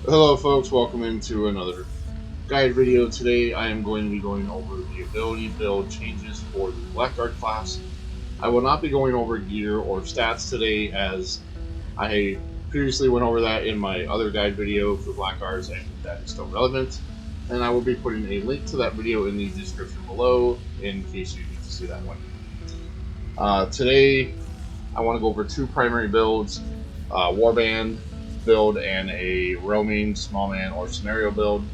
Hello folks, welcome into another guide video. Today I am going to be going over the ability build changes for the Blackguard class. I will not be going over gear or stats today as I previously went over that in my other guide video for Blackguards and that is still relevant. And I will be putting a link to that video in the description below in case you need to see that one. Today I want to go over two primary builds, Warband build and a roaming, small man, or scenario build.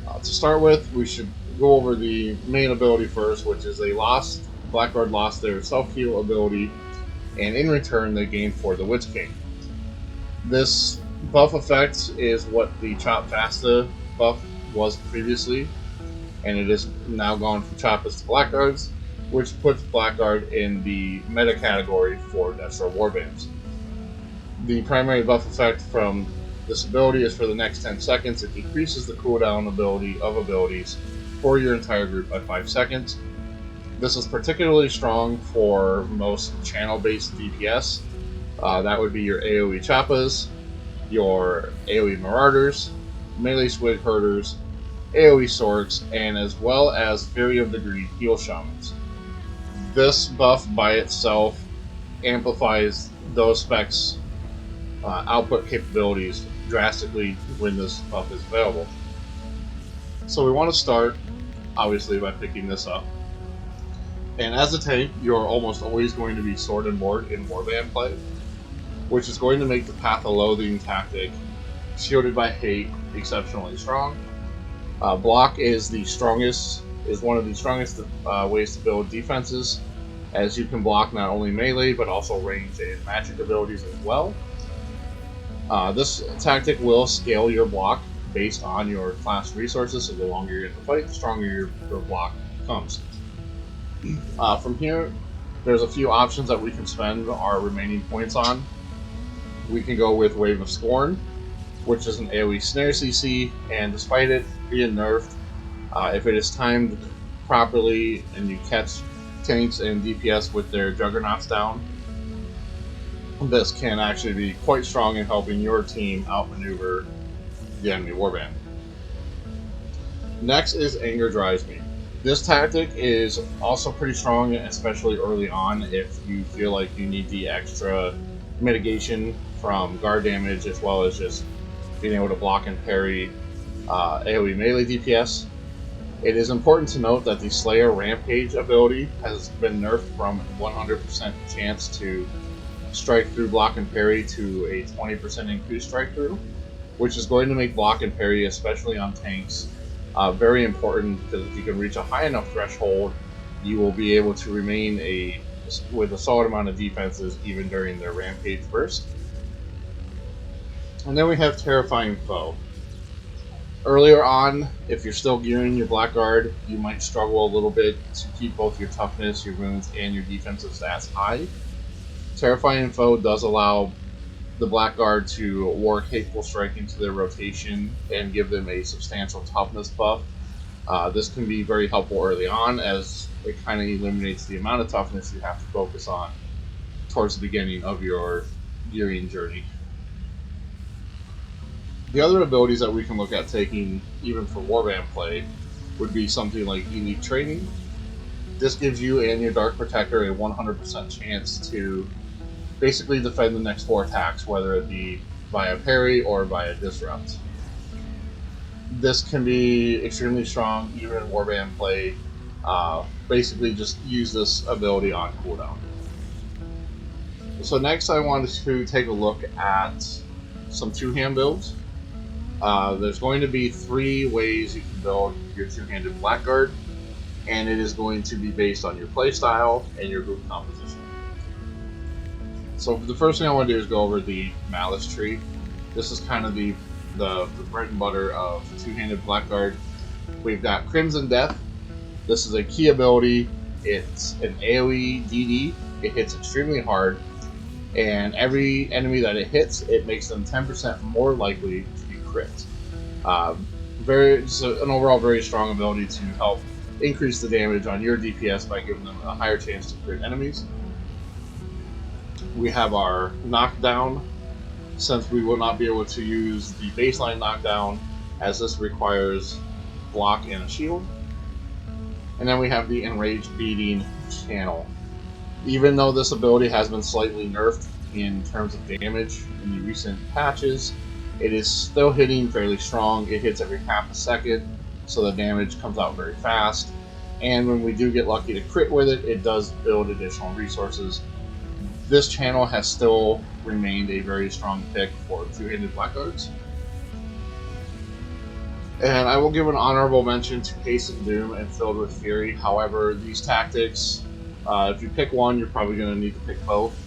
To start with, we should go over the main ability first, which is Blackguard lost their self-heal ability, and in return they gained for the Witch King. This buff effect is what the Chop Fasta buff was previously, and it is now gone from Choppas to Blackguards, which puts Blackguard in the meta category for Destro Warbands. The primary buff effect from this ability is for the next 10 seconds. It decreases the cooldown ability of abilities for your entire group by 5 seconds. This is particularly strong for most channel-based DPS. That would be your AoE Choppas, your AoE Marauders, melee Squig Herders, AoE Sorks, and as well as Varium Degree Heal Shamans. This buff by itself amplifies those specs output capabilities drastically when this buff is available. So we want to start, obviously, by picking this up. And as a tank, you're almost always going to be Sword and Board in Warband play, which is going to make the Path of Loathing tactic, Shielded by Hate, exceptionally strong. Block is one of the strongest ways to build defenses, as you can block not only melee but also range and magic abilities as well. This tactic will scale your block based on your class resources, so the longer you're in the fight, the stronger your block becomes. From here, there's a few options that we can spend our remaining points on. We can go with Wave of Scorn, which is an AoE snare CC, and despite it being nerfed, if it is timed properly and you catch tanks and DPS with their juggernauts down, this can actually be quite strong in helping your team outmaneuver the enemy warband. Next is Anger Drives Me. This tactic is also pretty strong, especially early on if you feel like you need the extra mitigation from guard damage as well as just being able to block and parry AoE melee DPS. It is important to note that the Slayer Rampage ability has been nerfed from 100% chance to strike through block and parry to a 20% increased strike through, which is going to make block and parry, especially on tanks, very important, because if you can reach a high enough threshold, you will be able to remain with a solid amount of defenses even during their rampage burst. And then we have Terrifying Foe. Earlier on, if you're still gearing your Blackguard, you might struggle a little bit to keep both your toughness, your wounds, and your defensive stats high. Terrifying Foe does allow the Blackguard to work Hateful Strike into their rotation and give them a substantial toughness buff. This can be very helpful early on, as it kind of eliminates the amount of toughness you have to focus on towards the beginning of your gearing journey. The other abilities that we can look at taking, even for Warband play, would be something like Elite Training. This gives you and your Dark Protector a 100% chance to basically defend the next 4 attacks, whether it be via parry or via disrupt. This can be extremely strong even in Warband play. Basically just use this ability on cooldown. So next I wanted to take a look at some two-hand builds. There's going to be 3 ways you can build your two-handed Blackguard, and it is going to be based on your playstyle and your group composition. So the first thing I want to do is go over the Malice tree. This is kind of the bread and butter of two-handed Blackguard. We've got Crimson Death. This is a key ability. It's an AoE DD. It hits extremely hard, and every enemy that it hits, it makes them 10% more likely to be crit. It's an overall very strong ability to help increase the damage on your DPS by giving them a higher chance to crit enemies. We have our Knockdown since we will not be able to use the baseline knockdown, as this requires block and a shield. And then we have the Enraged Beating channel. Even though this ability has been slightly nerfed in terms of damage in the recent patches, it is still hitting fairly strong. It hits every half a second, so the damage comes out very fast. And when we do get lucky to crit with it, it does build additional resources. This channel has still remained a very strong pick for two-handed Blackguards. And I will give an honorable mention to Haste and Doom and Filled with Fury. However, these tactics, if you pick one, you're probably going to need to pick both.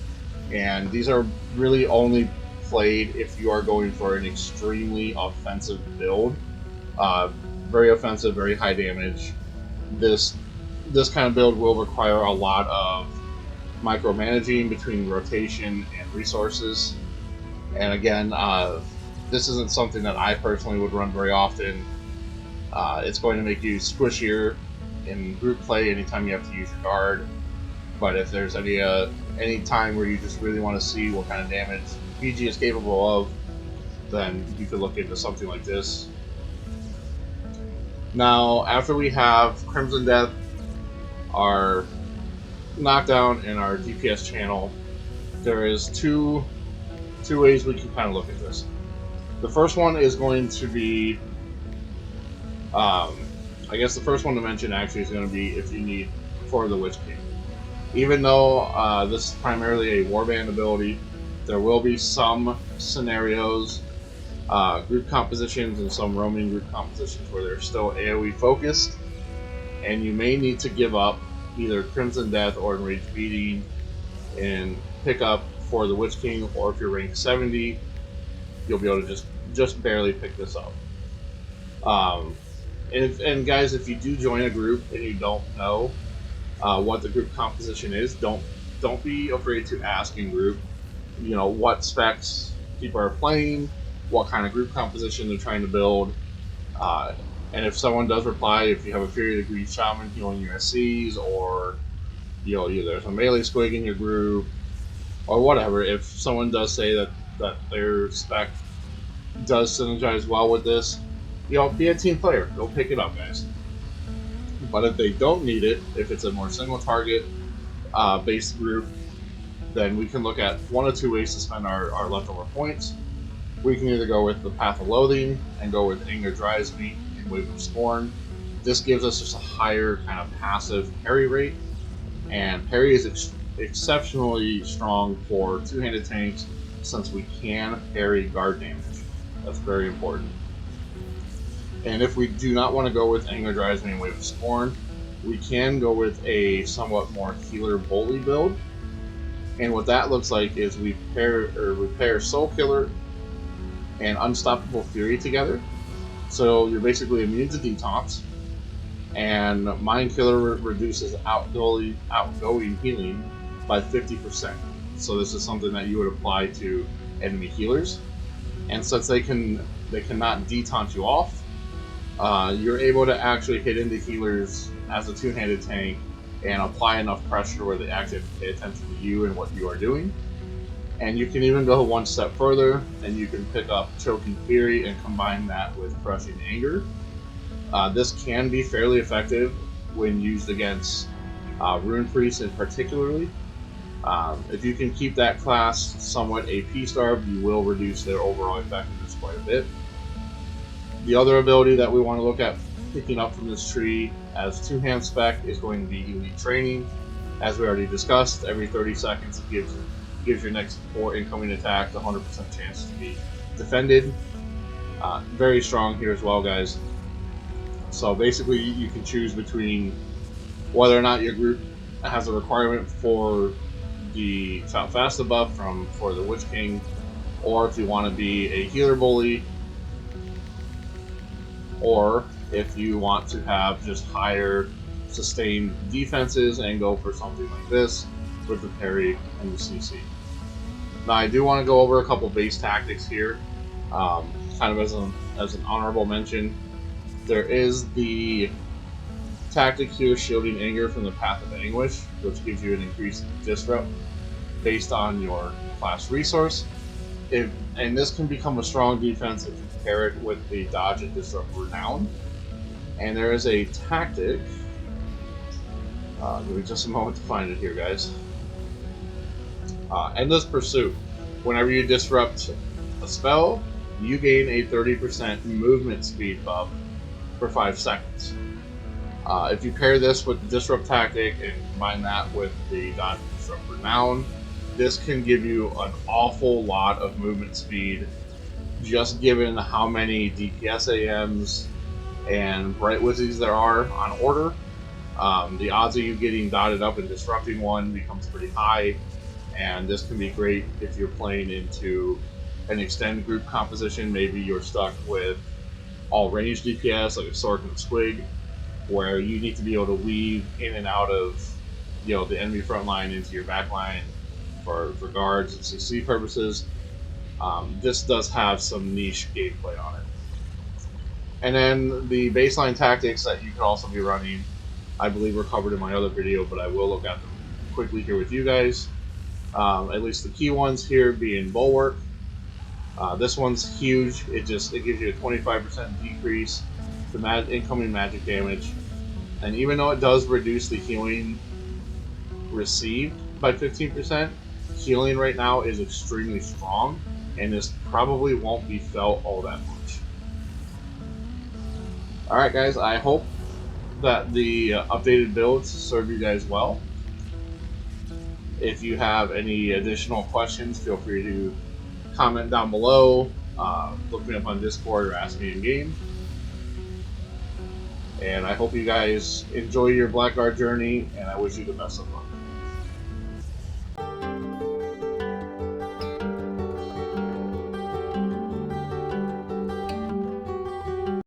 And these are really only played if you are going for an extremely offensive build. Very offensive, very high damage. This kind of build will require a lot of micromanaging between rotation and resources. And again, this isn't something that I personally would run very often. It's going to make you squishier in group play anytime you have to use your guard. But if there's any time where you just really want to see what kind of damage PG is capable of, then you could look into something like this. Now, after we have Crimson Death, our knockdown, and our DPS channel, there is two ways we can kind of look at this. The first one is going to be, I guess the first one to mention actually is going to be if you need for the Witch King. Even though this is primarily a warband ability, there will be some scenarios, group compositions, and some roaming group compositions where they're still AoE focused, and you may need to give up either Crimson Death or Enraged Beating and pick up for the Witch King, or if you're rank 70, you'll be able to just barely pick this up. And guys, if you do join a group and you don't know what the group composition is, don't be afraid to ask in group, you know, what specs people are playing, what kind of group composition they're trying to build. And if someone does reply, if you have a Fury Degree Shaman healing your SCs, or you know, there's a melee squig in your group, or whatever, if someone does say that their spec does synergize well with this, you know, be a team player. Go pick it up, guys. But if they don't need it, if it's a more single target based group, then we can look at one of two ways to spend our leftover points. We can either go with the Path of Loathing and go with Anger Drives Me and Wave of Scorn. This gives us just a higher kind of passive parry rate, and parry is exceptionally strong for two-handed tanks since we can parry guard damage. That's very important. And if we do not want to go with Anger Drives Me and Wave of Scorn, we can go with a somewhat more healer bully build. And what that looks like is we pair Soul Killer and Unstoppable Fury together. So you're basically immune to detox, and Mind Killer reduces outgoing healing by 50%. So this is something that you would apply to enemy healers. And since they cannot detaunt you off, you're able to actually hit into healers as a two-handed tank and apply enough pressure where they actually have to pay attention to you and what you are doing. And you can even go one step further, and you can pick up Choking Fury and combine that with Crushing Anger. This can be fairly effective when used against Rune Priests in particularly. If you can keep that class somewhat AP starved, you will reduce their overall effectiveness quite a bit. The other ability that we want to look at picking up from this tree as two-hand spec is going to be Elite Training. As we already discussed, every 30 seconds it gives your next 4 incoming attacks a 100% chance to be defended. Very strong here as well, guys. So basically you can choose between whether or not your group has a requirement for the Chop Fast buff for the Witch King, or if you want to be a healer bully, or if you want to have just higher sustained defenses and go for something like this with the parry and the CC. Now I do want to go over a couple base tactics here, kind of as an honorable mention. There is the tactic here, Shielding Anger from the Path of Anguish, which gives you an increased disrupt based on your class resource. And and this can become a strong defense if you pair it with the dodge and disrupt renown. And there is a tactic. Give me just a moment to find it here, guys. Endless Pursuit. Whenever you disrupt a spell, you gain a 30% movement speed buff for 5 seconds. If you pair this with the Disrupt tactic and combine that with the Dodge Disrupt Renown, this can give you an awful lot of movement speed, just given how many DPS AMs and Bright Wizards there are on order. The odds of you getting dotted up and disrupting one becomes pretty high, and this can be great if you're playing into an extended group composition. Maybe you're stuck with all ranged DPS like a Sork and Squig, where you need to be able to weave in and out of the enemy front line into your back line for guards and CC purposes. This does have some niche gameplay on it. And then the baseline tactics that you can also be running, I believe were covered in my other video, but I will look at them quickly here with you guys. At least the key ones here being Bulwark. This one's huge. It gives you a 25% decrease to incoming magic damage, and even though it does reduce the healing received by 15%, healing right now is extremely strong, and this probably won't be felt all that much. Alright guys, I hope that the updated builds serve you guys well. If you have any additional questions, feel free to comment down below, look me up on Discord, or ask me in game. And I hope you guys enjoy your Blackguard journey, and I wish you the best of luck.